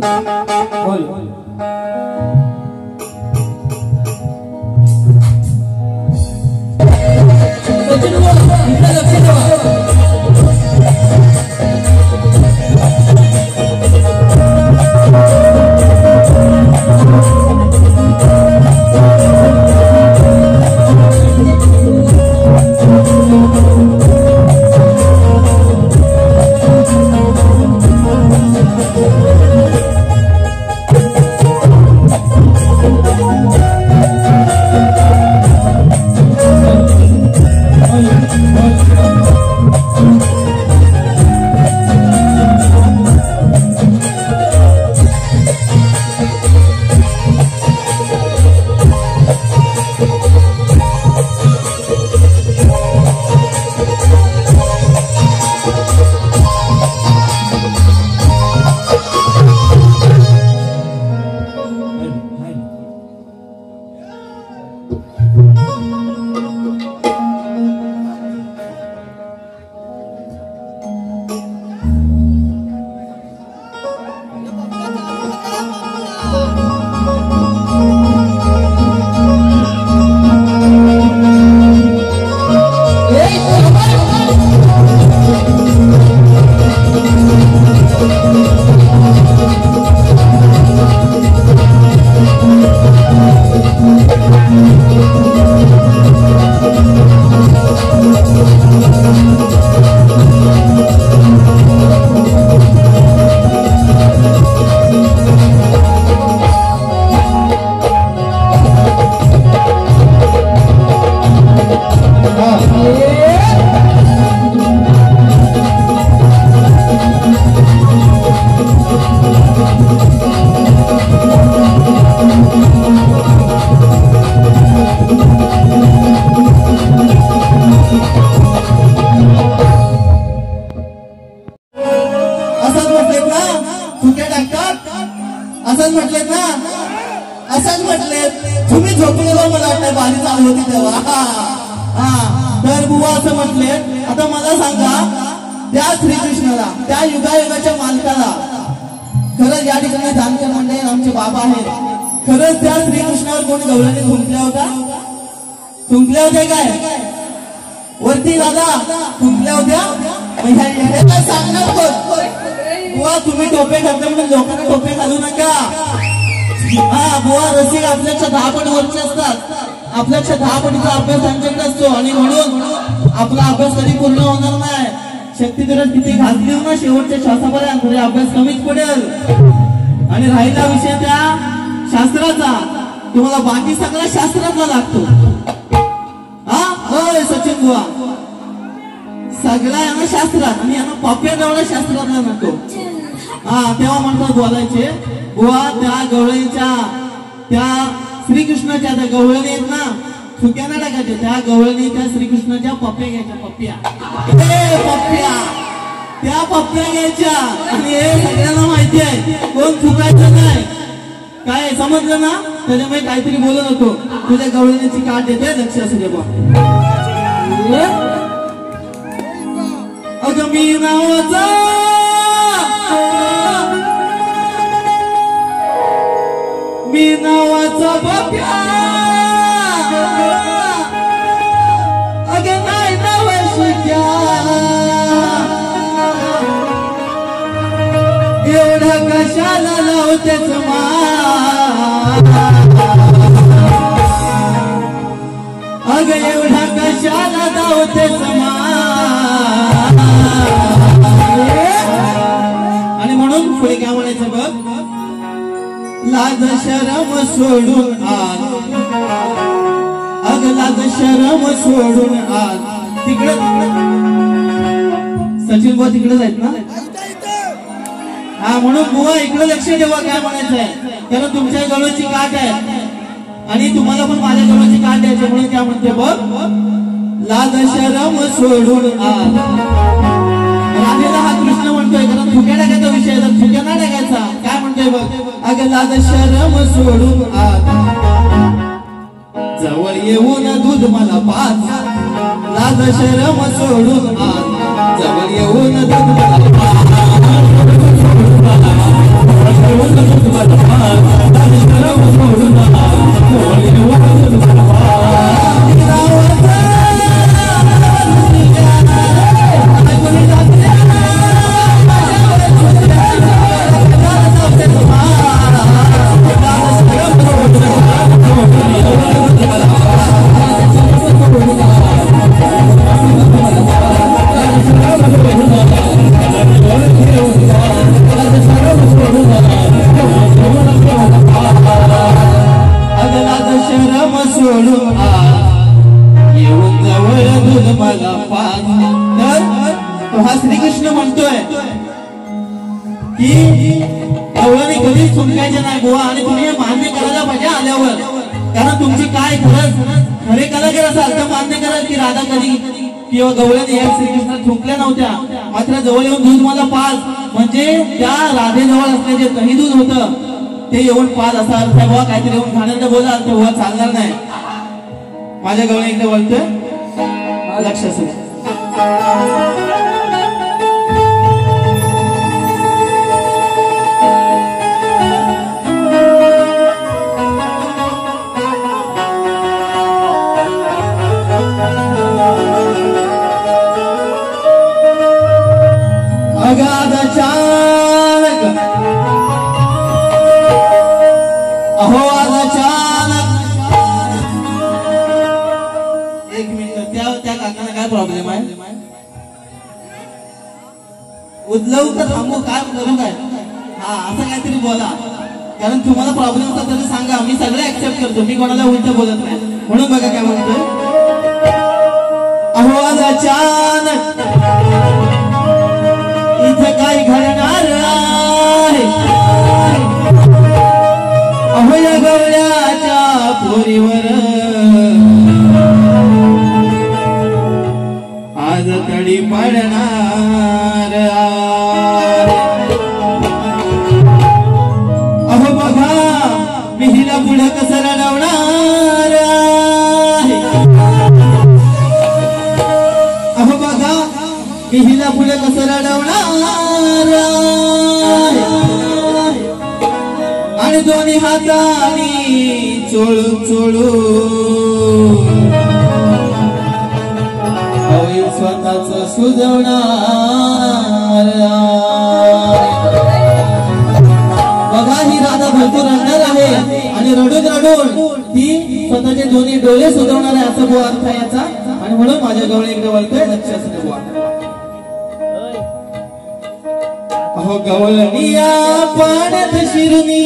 बोल बोल सचिन बोल इकडे लक्ष ठेवा जवळ येऊन दूध मला पाच लाज शरम सोडून जवळ येऊन दूध मला पाच तो हा श्रीकृष्ण म्हणतोय की गवळणी कधीच चुकायचे नाही बुवा, आणि तुम्ही हे मान्य करायला पाहिजे आल्यावर, कारण तुमची काय खरे कलाकार असाल तर मान्य कराल की राधा कधी किंवा गवळणी या श्रीकृष्ण चुकल्या नव्हत्या, मात्र जवळ येऊन दूध मला पाज, म्हणजे त्या राधेजवळ असले जे दही दूध होतं ते येऊन पाज असा अर्थ आहे बुवा. काहीतरी येऊन खाण्याचं बोलाल तर बुवा चालणार नाही. माझ्या गवळणी इकडे बोलतोय, लक्ष असू. अगाध चालक अहो आज अचानक. एक मिनिट, त्या काकांना काय प्रॉब्लेम आहे? उदलवू का थांबू, काय करू काय? हा असं काहीतरी बोला, कारण तुम्हाला प्रॉब्लेम असता तरी सांगा, मी सगळे ऍक्सेप्ट करतो, मी कोणाला उलट बोलत नाही. म्हणून बघा काय म्हणतोय, अहो आज अचानक इथं काय घडणार आहे, अहो या गवळ्याच्या पोरीवर आज तडी पडणार. अहो बघा मी हिला पुढं कसं रडवणार आहे, अहो बघा मी हिला पुढे कसं रडवणार आहे, आणि दोन्ही हातांनी चोळून चोळून होईल स्वतःच सुजवणार. बघा ही राधा भरपूर रडणार आहे, आणि रडून रडून ती स्वतःचे दोन्ही डोळे सुजवणार आहे, असं बुवा अर्थ आहे याचा. आणि म्हणून माझ्या गवळी इकडे वळतोय, लक्ष असू दे बुवा. अहो गवळणीया पाण्यात शिरुनी,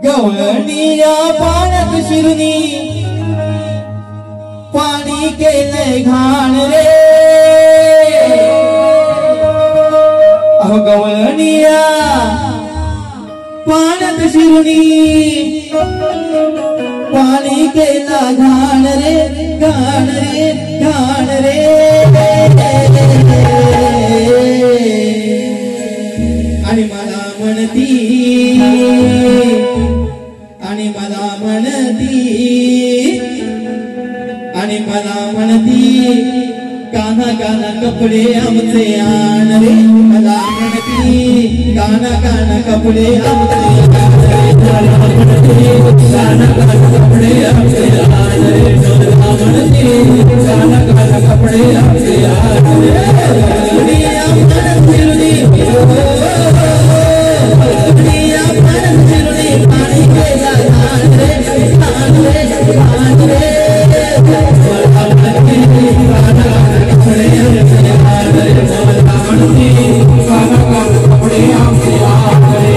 गवळणीया पाण्यात शिरुनी, पाणी केलंय घाण रे. अहो गवळणीया पाण्यात शिरुनी, पाणी केला घाण रे, घाण रे, घाण रे. आणि मला म्हणती, आणि मला म्हणती, आणि मला म्हणती, काना काना कपडे आमचे आण रे. मला म्हणती काना काना कपडे आमचे आण रे, मला म्हणती काना काना कपडे आमचे आण रे, मला म्हणती काना काना कपडे आमचे आण रे. दुनिया म्हणत फिरुनी, दुनिया म्हणत फिरुनी, पाणी केला घाण रे, घाण रे, घाण रे. मला म्हणती काना काना कपडे आमचे आण रे, मला म्हणती काना काना कपडे आमचे आण रे.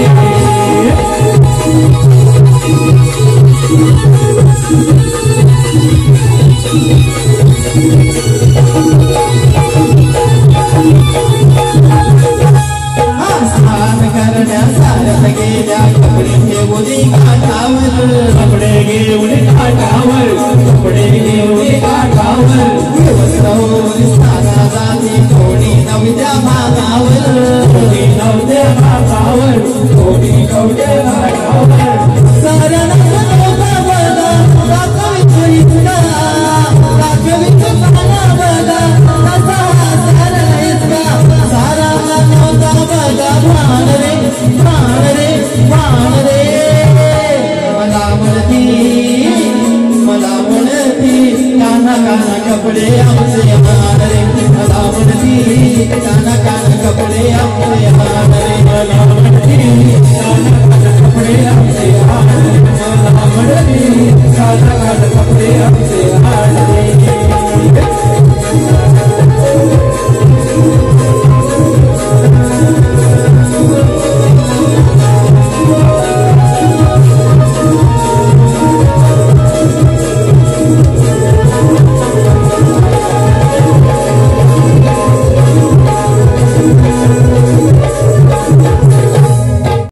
स्नान करण्यासारख गेल्या कपडे घेऊन काठावर, कपडे घेऊन काठावर, कपडे घेऊन काठावर. स्नाना जाती कोणी नवद्या भागावर, कोणी नवद्या भागावर, कोणी नवद्या भागावर. सारा कपडे आमचे आण रे, मला म्हणती काना काना कपडे आमचे आण रे, मला म्हणती काना काना कपडे आमचे आण रे, मला म्हणती काना काना कपडे आमचे आण रे.